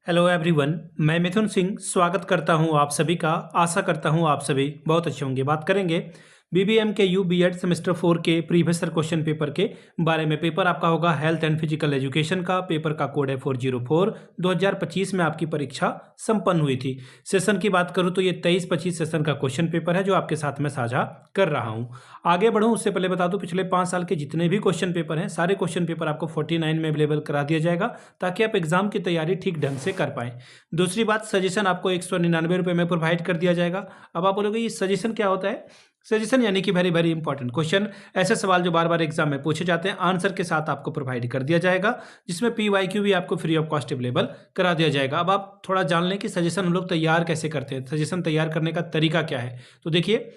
Hello everyone, मैं मिथुन सिंह स्वागत करता हूं आप सभी का। आशा करता हूं आप सभी बहुत अच्छे होंगे। बात करेंगे बीबीएम के यू बीएड सेमेस्टर 4 के प्रीवियस ईयर क्वेश्चन पेपर के बारे में। पेपर आपका होगा हेल्थ एंड फिजिकल एजुकेशन का। पेपर का कोड है 404। 2025 में आपकी परीक्षा संपन्न हुई थी। सेशन की बात करूं तो ये 23-25 सेशन का क्वेश्चन पेपर है जो आपके साथ में साझा कर रहा हूं। आगे बढ़ूं उससे पहले बता दूं, पिछले 5 साल के जितने भी क्वेश्चन पेपर हैं सारे क्वेश्चन पेपर आपको 49 में अवेलेबल करा दिया जाएगा ताकि आप एग्जाम की तैयारी ठीक ढंग से कर पाएं। दूसरी बात, सजेशन आपको 199 रुपये में प्रोवाइड कर दिया जाएगा। अब आप बोलोगे ये सजेशन क्या होता है? सजेशन यानी कि वेरी वेरी इंपॉर्टेंट क्वेश्चन, ऐसे सवाल जो बार बार एग्जाम में पूछे जाते हैं, आंसर के साथ आपको प्रोवाइड कर दिया जाएगा, जिसमें PYQ भी आपको फ्री ऑफ कॉस्ट अवेलेबल करा दिया जाएगा। अब आप थोड़ा जान लें कि सजेशन हम लोग तैयार कैसे करते हैं, सजेशन तैयार करने का तरीका क्या है। तो देखिए,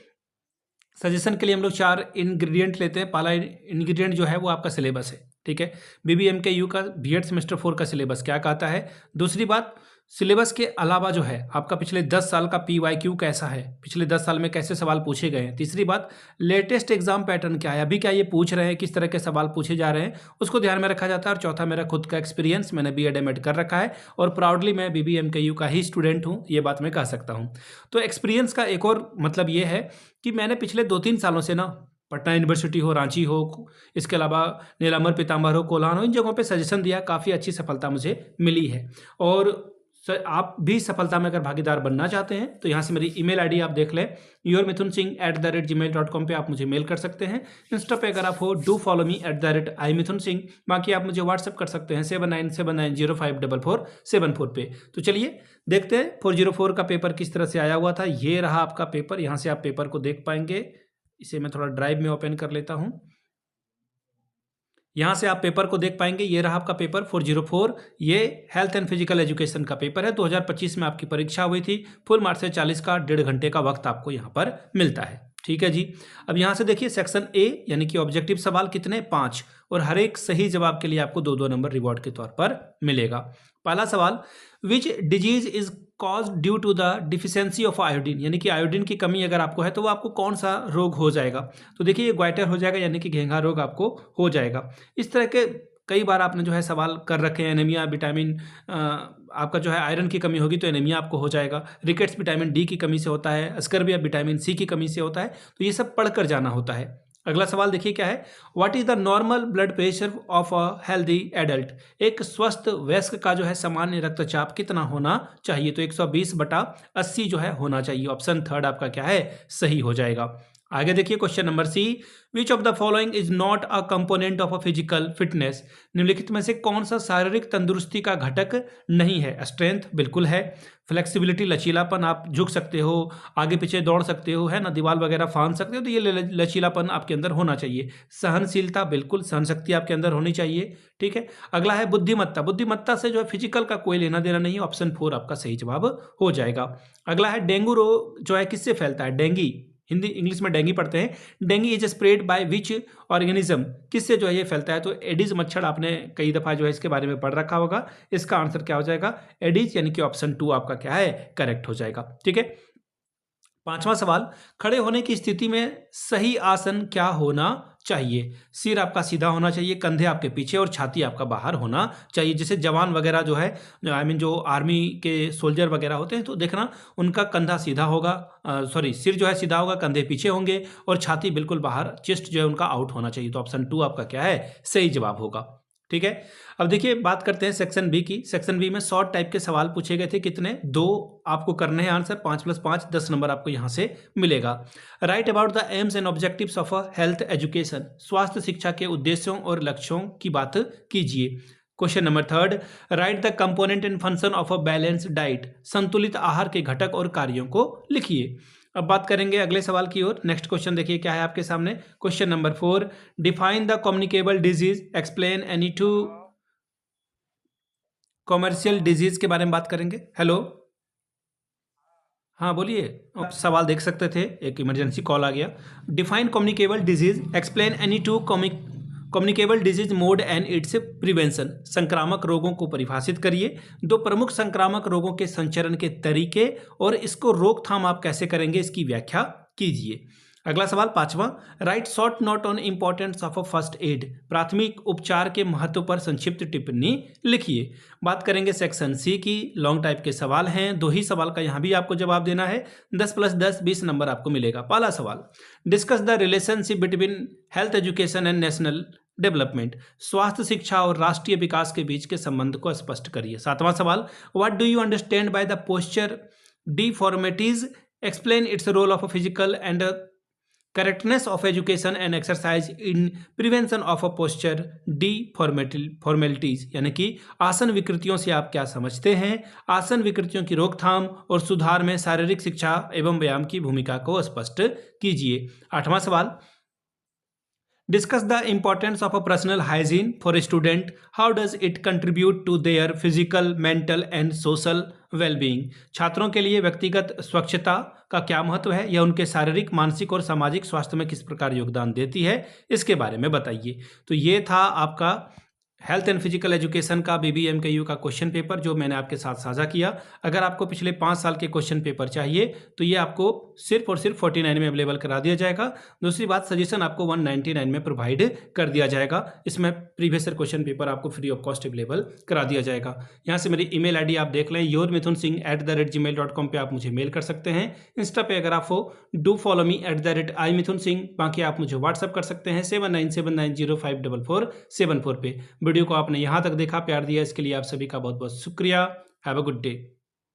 सजेशन के लिए हम लोग 4 इंग्रेडिएंट लेते हैं। पहला इंग्रेडिएंट जो है वो आपका सिलेबस है, ठीक है। बीबीएम के यू का बीएड सेमेस्टर 4 का सिलेबस क्या कहता है। दूसरी बात, सिलेबस के अलावा जो है आपका पिछले 10 साल का PYQ कैसा है, पिछले 10 साल में कैसे सवाल पूछे गए हैं। तीसरी बात, लेटेस्ट एग्जाम पैटर्न क्या है, अभी क्या ये पूछ रहे हैं, किस तरह के सवाल पूछे जा रहे हैं, उसको ध्यान में रखा जाता है। और चौथा, मेरा खुद का एक्सपीरियंस, मैंने BEd MAd कर रखा है और प्राउडली मैं BBM के यू का ही स्टूडेंट हूँ, ये बात मैं कह सकता हूँ। तो एक्सपीरियंस का एक और मतलब ये है कि मैंने पिछले 2-3 सालों से ना, पटना यूनिवर्सिटी हो, रांची हो, इसके अलावा नीलांबर पीताम्बर हो, कोल्हान हो, इन जगहों पे सजेशन दिया, काफ़ी अच्छी सफलता मुझे मिली है। और सर आप भी सफलता में अगर भागीदार बनना चाहते हैं तो यहाँ से मेरी ईमेल आईडी आप देख लें, yourmithunsingh@gmail.com पे आप मुझे मेल कर सकते हैं। इंस्टा पे अगर आप हो, डू फॉलो मी @imithunsingh। बाकी आप मुझे व्हाट्सअप कर सकते हैं 7979054474 पे। तो चलिए देखते हैं 404 का पेपर किस तरह से आया हुआ था। ये रहा आपका पेपर, यहाँ से आप पेपर को देख पाएंगे। इसे मैं थोड़ा ड्राइव में ओपन कर लेता हूँ, यहाँ से आप पेपर को देख पाएंगे। ये रहा आपका पेपर 404। ये हेल्थ एंड फिजिकल एजुकेशन का पेपर है। 2025 में आपकी परीक्षा हुई थी। फुल मार्क्स से 40 का 1.5 घंटे का वक्त आपको यहाँ पर मिलता है, ठीक है जी। अब यहाँ से देखिए, सेक्शन ए यानी कि ऑब्जेक्टिव सवाल कितने, 5, और हर एक सही जवाब के लिए आपको 2-2 नंबर रिवॉर्ड के तौर पर मिलेगा। पहला सवाल, which disease is cause due to the deficiency of iodine, यानी कि आयोडीन की कमी अगर आपको है तो वो आपको कौन सा रोग हो जाएगा। तो देखिए, ये ग्वाइटर हो जाएगा, यानी कि घेंघा रोग आपको हो जाएगा। इस तरह के कई बार आपने जो है सवाल कर रखे हैं। एनीमिया, विटामिन आपका जो है आयरन की कमी होगी तो एनीमिया आपको हो जाएगा। रिकेट्स विटामिन डी की कमी से होता है। अस्कर्बिया विटामिन सी की कमी से होता है। तो ये सब पढ़कर जाना होता है। अगला सवाल देखिए क्या है, what is the normal blood pressure of a healthy adult, एक स्वस्थ वयस्क का जो है सामान्य रक्तचाप कितना होना चाहिए। तो 120/80 जो है होना चाहिए। ऑप्शन थर्ड आपका क्या है, सही हो जाएगा। आगे देखिए question number C, which of the following is not a component of a physical fitness, निम्नलिखित में से कौन सा शारीरिक तंदुरुस्ती का घटक नहीं है। स्ट्रेंथ बिल्कुल है, फ्लेक्सिबिलिटी लचीलापन, आप झुक सकते हो, आगे पीछे दौड़ सकते हो, है ना, दीवार वगैरह फांद सकते हो, तो ये लचीलापन आपके अंदर होना चाहिए। सहनशीलता, बिल्कुल सहन शक्ति आपके अंदर होनी चाहिए, ठीक है। अगला है बुद्धिमत्ता, बुद्धिमत्ता से जो है फिजिकल का कोई लेना देना नहीं है। ऑप्शन 4 आपका सही जवाब हो जाएगा। अगला है डेंगू रोग जो है किससे फैलता है, डेंगी, हिंदी इंग्लिश में डेंगी पढ़ते हैं। Dinghy is spread by which organism, किससे जो है ये फैलता है। तो एडिज मच्छर, आपने कई दफा जो है इसके बारे में पढ़ रखा होगा। इसका आंसर क्या हो जाएगा, एडिज, यानी कि ऑप्शन 2 आपका क्या है, करेक्ट हो जाएगा, ठीक है। पांचवा सवाल, खड़े होने की स्थिति में सही आसन क्या होना चाहिए। सिर आपका सीधा होना चाहिए, कंधे आपके पीछे और छाती आपका बाहर होना चाहिए। जैसे जवान वगैरह जो है, आई मीन जो आर्मी के सोल्जर वगैरह होते हैं, तो देखना उनका कंधा सीधा होगा, सिर जो है सीधा होगा, कंधे पीछे होंगे और छाती बिल्कुल बाहर, चेस्ट जो है उनका आउट होना चाहिए। तो ऑप्शन 2 आपका क्या है, सही जवाब होगा, ठीक है। अब देखिए बात करते हैं सेक्शन बी की। सेक्शन बी में शॉर्ट टाइप के सवाल पूछे गए थे, कितने, 2 आपको करने हैं आंसर। 5+5 10 नंबर आपको यहां से मिलेगा। Right about the AIIMS and objectives of a health education, स्वास्थ्य शिक्षा के उद्देश्यों और लक्ष्यों की बात कीजिए। Question number third, right the component and function of a balanced diet, संतुलित आहार के घटक और कार्यों को लिखिए। अब बात करेंगे अगले सवाल की ओर। नेक्स्ट क्वेश्चन देखिए क्या है आपके सामने। Question number 4, define the communicable disease, explain any 2 commercial disease के बारे में बात करेंगे। हेलो, हाँ बोलिए, आप सवाल देख सकते थे, एक इमरजेंसी कॉल आ गया। Define communicable disease, explain any 2 communicable disease mode and it's prevention, संक्रामक रोगों को परिभाषित करिए। 2 प्रमुख संक्रामक रोगों के संचरण के तरीके और इसको रोकथाम आप कैसे करेंगे, इसकी व्याख्या कीजिए। अगला सवाल पांचवा, right short note on importance of a first aid, प्राथमिक उपचार के महत्व पर संक्षिप्त टिप्पणी लिखिए। बात करेंगे सेक्शन सी की, लॉन्ग टाइप के सवाल हैं, 2 ही सवाल का यहाँ भी आपको जवाब देना है, 10 + 10 20 नंबर आपको मिलेगा। पहला सवाल, discuss the relationship between health education and national development, स्वास्थ्य शिक्षा और राष्ट्रीय विकास के बीच के संबंध को स्पष्ट करिए। सातवां सवाल, what do you understand by the posture deformities, explain its role of physical and correctness of education and exercise in prevention of a posture deformities, यानी कि आसन विकृतियों से आप क्या समझते हैं, आसन विकृतियों की रोकथाम और सुधार में शारीरिक शिक्षा एवं व्यायाम की भूमिका को स्पष्ट कीजिए। आठवां सवाल, discuss the importance of a personal hygiene for student, how does it contribute to their physical, mental and social wellbeing, छात्रों के लिए व्यक्तिगत स्वच्छता का क्या महत्व है, यह उनके शारीरिक, मानसिक और सामाजिक स्वास्थ्य में किस प्रकार योगदान देती है, इसके बारे में बताइए। तो ये था आपका हेल्थ एंड फिजिकल एजुकेशन का BBMKU का क्वेश्चन पेपर जो मैंने आपके साथ साझा किया। अगर आपको पिछले 5 साल के क्वेश्चन पेपर चाहिए तो ये आपको सिर्फ और सिर्फ 49 में अवेलेबल करा दिया जाएगा। दूसरी बात, सजेशन आपको 199 में प्रोवाइड कर दिया जाएगा। इसमें प्रीवियस ईयर क्वेश्चन पेपर आपको फ्री ऑफ कॉस्ट अवेलेबल करा दिया जाएगा। यहाँ से मेरी email ID आप देख लें, yourmithunsingh@gmail.com पे आप मुझे मेल कर सकते हैं। इंस्टा पे अगर आप हो, डू फॉलो मी @imithunsingh। बाकी आप मुझे व्हाट्सअप कर सकते हैं 7979054474 पे। वीडियो को आपने यहाँ तक देखा, प्यार दिया, इसके लिए आप सभी का बहुत बहुत शुक्रिया। Have a good day.